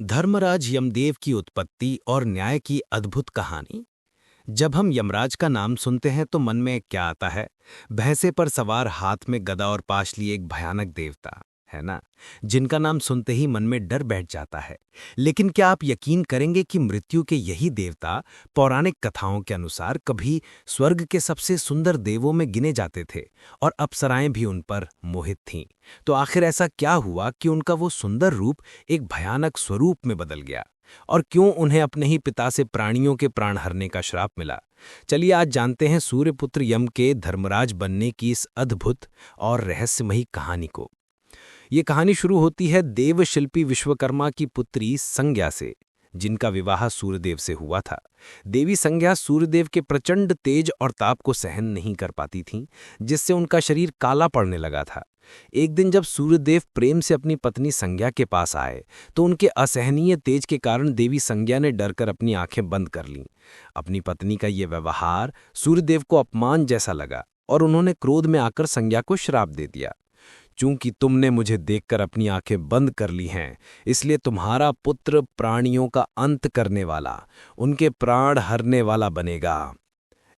धर्मराज यमदेव की उत्पत्ति और न्याय की अद्भुत कहानी। जब हम यमराज का नाम सुनते हैं तो मन में क्या आता है? भैंसे पर सवार, हाथ में गदा और पाश लिए एक भयानक देवता, है ना? जिनका नाम सुनते ही मन में डर बैठ जाता है। लेकिन क्या आप यकीन करेंगे कि मृत्यु के यही देवता पौराणिक कथाओं के अनुसार कभी स्वर्ग के सबसे सुंदर देवों में गिने जाते थे और अप्सराएं भी उन पर मोहित थीं। तो आखिर ऐसा क्या हुआ कि उनका वो सुंदर रूप एक भयानक स्वरूप में बदल गया? और क्यों उन्हें अपने ही पिता से प्राणियों के प्राण हरने का श्राप मिला? चलिए आज जानते हैं सूर्यपुत्र यम के धर्मराज बनने की इस अद्भुत और रहस्यमयी कहानी को। ये कहानी शुरू होती है देवशिल्पी विश्वकर्मा की पुत्री संज्ञा से, जिनका विवाह सूर्यदेव से हुआ था। देवी संज्ञा सूर्यदेव के प्रचंड तेज और ताप को सहन नहीं कर पाती थीं, जिससे उनका शरीर काला पड़ने लगा था। एक दिन जब सूर्यदेव प्रेम से अपनी पत्नी संज्ञा के पास आए तो उनके असहनीय तेज के कारण देवी संज्ञा ने डरकर अपनी आंखें बंद कर लीं। अपनी पत्नी का ये व्यवहार सूर्यदेव को अपमान जैसा लगा और उन्होंने क्रोध में आकर संज्ञा को श्राप दे दिया। चूंकि तुमने मुझे देखकर अपनी आंखें बंद कर ली हैं, इसलिए तुम्हारा पुत्र प्राणियों का अंत करने वाला, उनके प्राण हरने वाला बनेगा।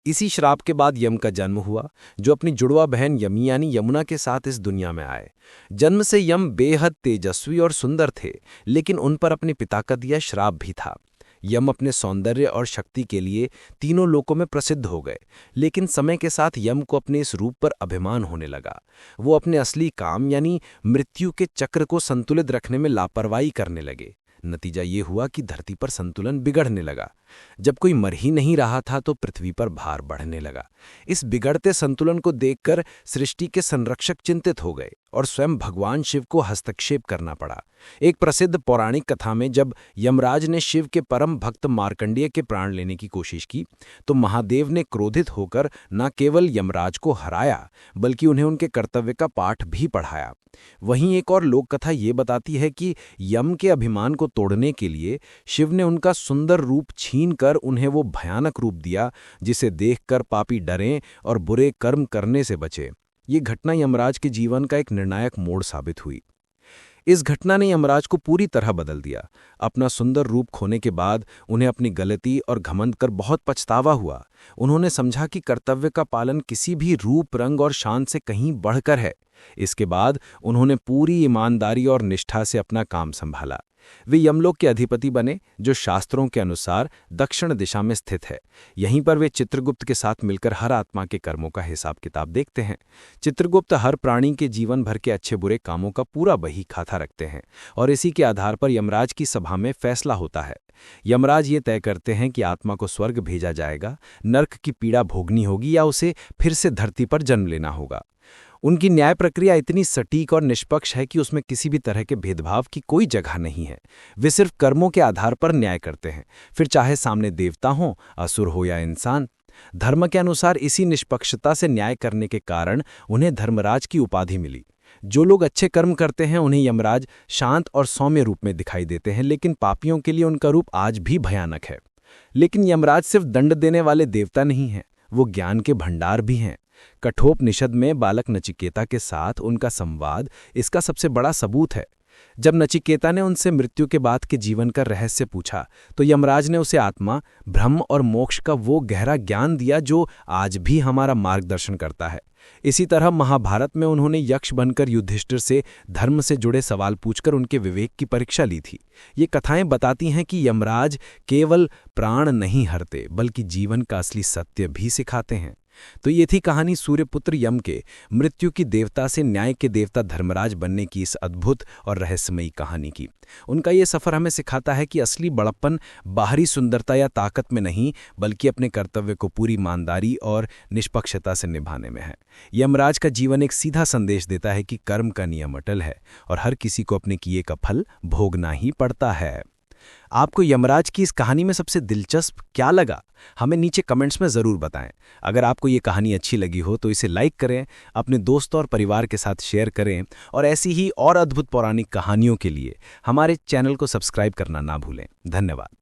इसी श्राप के बाद यम का जन्म हुआ, जो अपनी जुड़वा बहन यमी यानी यमुना के साथ इस दुनिया में आए। जन्म से यम बेहद तेजस्वी और सुंदर थे, लेकिन उन पर अपने पिता का दिया श्राप भी था। यम अपने सौंदर्य और शक्ति के लिए तीनों लोकों में प्रसिद्ध हो गए, लेकिन समय के साथ यम को अपने इस रूप पर अभिमान होने लगा। वो अपने असली काम यानी मृत्यु के चक्र को संतुलित रखने में लापरवाही करने लगे। नतीजा ये हुआ कि धरती पर संतुलन बिगड़ने लगा। जब कोई मर ही नहीं रहा था तो पृथ्वी पर भार बढ़ने लगा। इस बिगड़ते संतुलन को देखकर सृष्टि के संरक्षक चिंतित हो गए और स्वयं भगवान शिव को हस्तक्षेप करना पड़ा। एक प्रसिद्ध पौराणिक कथा में जब यमराज ने शिव के परम भक्त मार्कंडेय के प्राण लेने की कोशिश की तो महादेव ने क्रोधित होकर न केवल यमराज को हराया बल्कि उन्हें उनके कर्तव्य का पाठ भी पढ़ाया। वहीं एक और लोक कथा ये बताती है कि यम के अभिमान को तोड़ने के लिए शिव ने उनका सुंदर रूप छीनकर उन्हें वो भयानक रूप दिया जिसे देखकर पापी डरें और बुरे कर्म करने से बचे। ये घटना यमराज के जीवन का एक निर्णायक मोड़ साबित हुई। इस घटना ने यमराज को पूरी तरह बदल दिया। अपना सुंदर रूप खोने के बाद उन्हें अपनी गलती और घमंड कर बहुत पछतावा हुआ। उन्होंने समझा कि कर्तव्य का पालन किसी भी रूप, रंग और शान से कहीं बढ़कर है। इसके बाद उन्होंने पूरी ईमानदारी और निष्ठा से अपना काम संभाला। वे यमलोक के अधिपति बने, जो शास्त्रों के अनुसार दक्षिण दिशा में स्थित है। यहीं पर वे चित्रगुप्त के साथ मिलकर हर आत्मा के कर्मों का हिसाब किताब देखते हैं। चित्रगुप्त हर प्राणी के जीवन भर के अच्छे बुरे कामों का पूरा बही खाता रखते हैं और इसी के आधार पर यमराज की सभा में फैसला होता है। यमराज ये तय करते हैं कि आत्मा को स्वर्ग भेजा जाएगा, नरक की पीड़ा भोगनी होगी या उसे फिर से धरती पर जन्म लेना होगा। उनकी न्याय प्रक्रिया इतनी सटीक और निष्पक्ष है कि उसमें किसी भी तरह के भेदभाव की कोई जगह नहीं है। वे सिर्फ कर्मों के आधार पर न्याय करते हैं, फिर चाहे सामने देवता हो, असुर हो या इंसान। धर्म के अनुसार इसी निष्पक्षता से न्याय करने के कारण उन्हें धर्मराज की उपाधि मिली। जो लोग अच्छे कर्म करते हैं उन्हें यमराज शांत और सौम्य रूप में दिखाई देते हैं, लेकिन पापियों के लिए उनका रूप आज भी भयानक है। लेकिन यमराज सिर्फ दंड देने वाले देवता नहीं हैं, वो ज्ञान के भंडार भी हैं। कठोपनिषद में बालक नचिकेता के साथ उनका संवाद इसका सबसे बड़ा सबूत है। जब नचिकेता ने उनसे मृत्यु के बाद के जीवन का रहस्य पूछा तो यमराज ने उसे आत्मा, ब्रह्म और मोक्ष का वो गहरा ज्ञान दिया जो आज भी हमारा मार्गदर्शन करता है। इसी तरह महाभारत में उन्होंने यक्ष बनकर युधिष्ठिर से धर्म से जुड़े सवाल पूछकर उनके विवेक की परीक्षा ली थी। ये कथाएं बताती हैं कि यमराज केवल प्राण नहीं हरते बल्कि जीवन का असली सत्य भी सिखाते हैं। तो ये थी कहानी सूर्यपुत्र यम के मृत्यु की देवता से न्याय के देवता धर्मराज बनने की इस अद्भुत और रहस्यमयी कहानी की। उनका ये सफ़र हमें सिखाता है कि असली बड़प्पन बाहरी सुंदरता या ताकत में नहीं बल्कि अपने कर्तव्य को पूरी ईमानदारी और निष्पक्षता से निभाने में है। यमराज का जीवन एक सीधा संदेश देता है कि कर्म का नियम अटल है और हर किसी को अपने किए का फल भोगना ही पड़ता है। आपको यमराज की इस कहानी में सबसे दिलचस्प क्या लगा? हमें नीचे कमेंट्स में ज़रूर बताएं। अगर आपको ये कहानी अच्छी लगी हो तो इसे लाइक करें, अपने दोस्तों और परिवार के साथ शेयर करें और ऐसी ही और अद्भुत पौराणिक कहानियों के लिए हमारे चैनल को सब्सक्राइब करना ना भूलें। धन्यवाद।